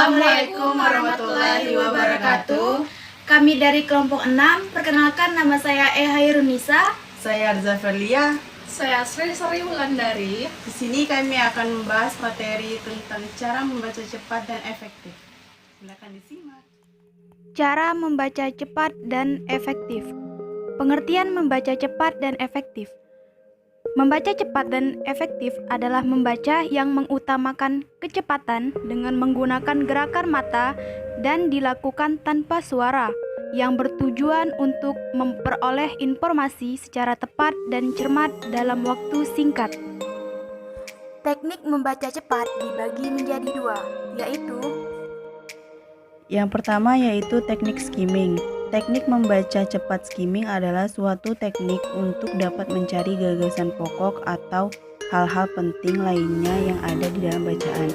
Assalamualaikum warahmatullahi wabarakatuh. Kami dari kelompok 6, perkenalkan nama saya Hairunisa. Saya Arza Ferlia. Saya Sri Wulandari. Di sini kami akan membahas materi tentang cara membaca cepat dan efektif. Silakan disimak. Cara membaca cepat dan efektif. Pengertian membaca cepat dan efektif. Membaca cepat dan efektif adalah membaca yang mengutamakan kecepatan dengan menggunakan gerakan mata dan dilakukan tanpa suara, yang bertujuan untuk memperoleh informasi secara tepat dan cermat dalam waktu singkat. Teknik membaca cepat dibagi menjadi dua, yaitu yang pertama yaitu teknik skimming. Teknik membaca cepat skimming adalah suatu teknik untuk dapat mencari gagasan pokok atau hal-hal penting lainnya yang ada di dalam bacaan.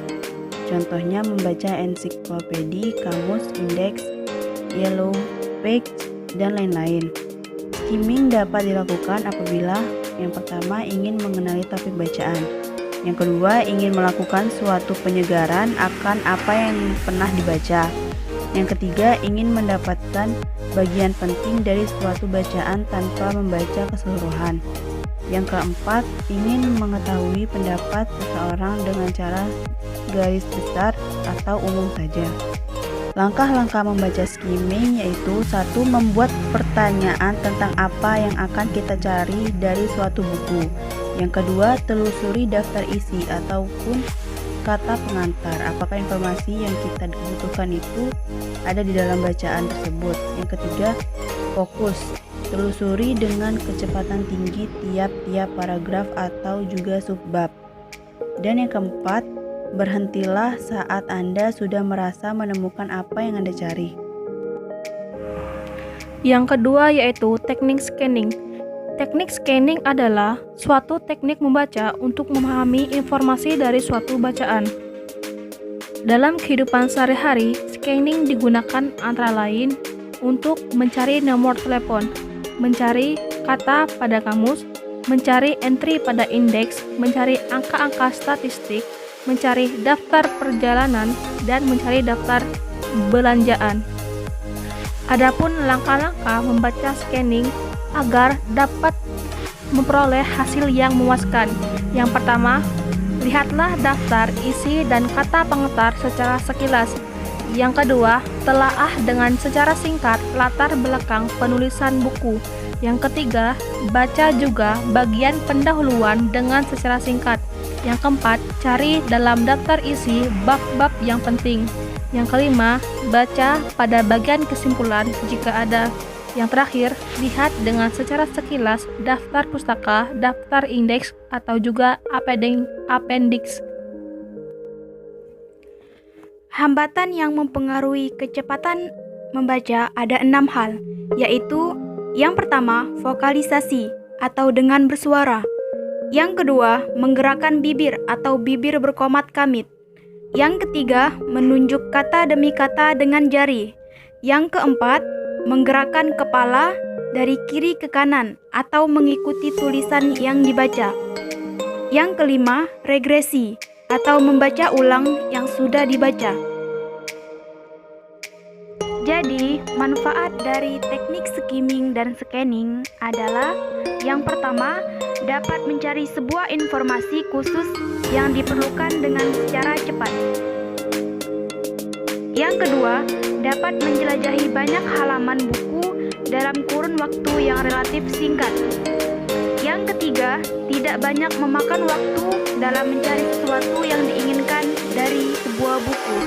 Contohnya membaca ensiklopedi, kamus, indeks, yellow page, dan lain-lain. Skimming dapat dilakukan apabila yang pertama ingin mengenali topik bacaan, yang kedua ingin melakukan suatu penyegaran akan apa yang pernah dibaca, yang ketiga ingin mendapatkan bagian penting dari suatu bacaan tanpa membaca keseluruhan, yang keempat ingin mengetahui pendapat seseorang dengan cara garis besar atau umum saja. Langkah-langkah membaca skimming yaitu 1. Membuat pertanyaan tentang apa yang akan kita cari dari suatu buku. Yang kedua, telusuri daftar isi ataupun kata pengantar, apakah informasi yang kita butuhkan itu ada di dalam bacaan tersebut. Yang ketiga, fokus, telusuri dengan kecepatan tinggi tiap-tiap paragraf atau juga subbab. Dan yang keempat, berhentilah saat Anda sudah merasa menemukan apa yang Anda cari. Yang kedua yaitu teknik scanning. Teknik scanning adalah suatu teknik membaca untuk memahami informasi dari suatu bacaan. Dalam kehidupan sehari-hari, scanning digunakan antara lain untuk mencari nomor telepon, mencari kata pada kamus, mencari entry pada indeks, mencari angka-angka statistik, mencari daftar perjalanan, dan mencari daftar belanjaan. Adapun langkah-langkah membaca scanning agar dapat memperoleh hasil yang memuaskan. Yang pertama, lihatlah daftar isi dan kata pengantar secara sekilas. Yang kedua, telaah dengan secara singkat latar belakang penulisan buku. Yang ketiga, baca juga bagian pendahuluan dengan secara singkat. Yang keempat, cari dalam daftar isi bab-bab yang penting. Yang kelima, baca pada bagian kesimpulan jika ada. Yang terakhir, lihat dengan secara sekilas daftar pustaka, daftar indeks, atau juga appendix. hambatan yang mempengaruhi kecepatan membaca ada 6 hal, yaitu yang pertama, vokalisasi atau dengan bersuara. Yang kedua, menggerakkan bibir atau bibir berkomat kamit. Yang ketiga, menunjuk kata demi kata dengan jari. Yang keempat, menggerakkan kepala dari kiri ke kanan atau mengikuti tulisan yang dibaca. Yang kelima, regresi atau membaca ulang yang sudah dibaca. Jadi, manfaat dari teknik skimming dan scanning adalah yang pertama, dapat mencari sebuah informasi khusus yang diperlukan dengan secara cepat. Yang kedua, dapat menjelajahi banyak halaman buku dalam kurun waktu yang relatif singkat. Yang ketiga, tidak banyak memakan waktu dalam mencari sesuatu yang diinginkan dari sebuah buku.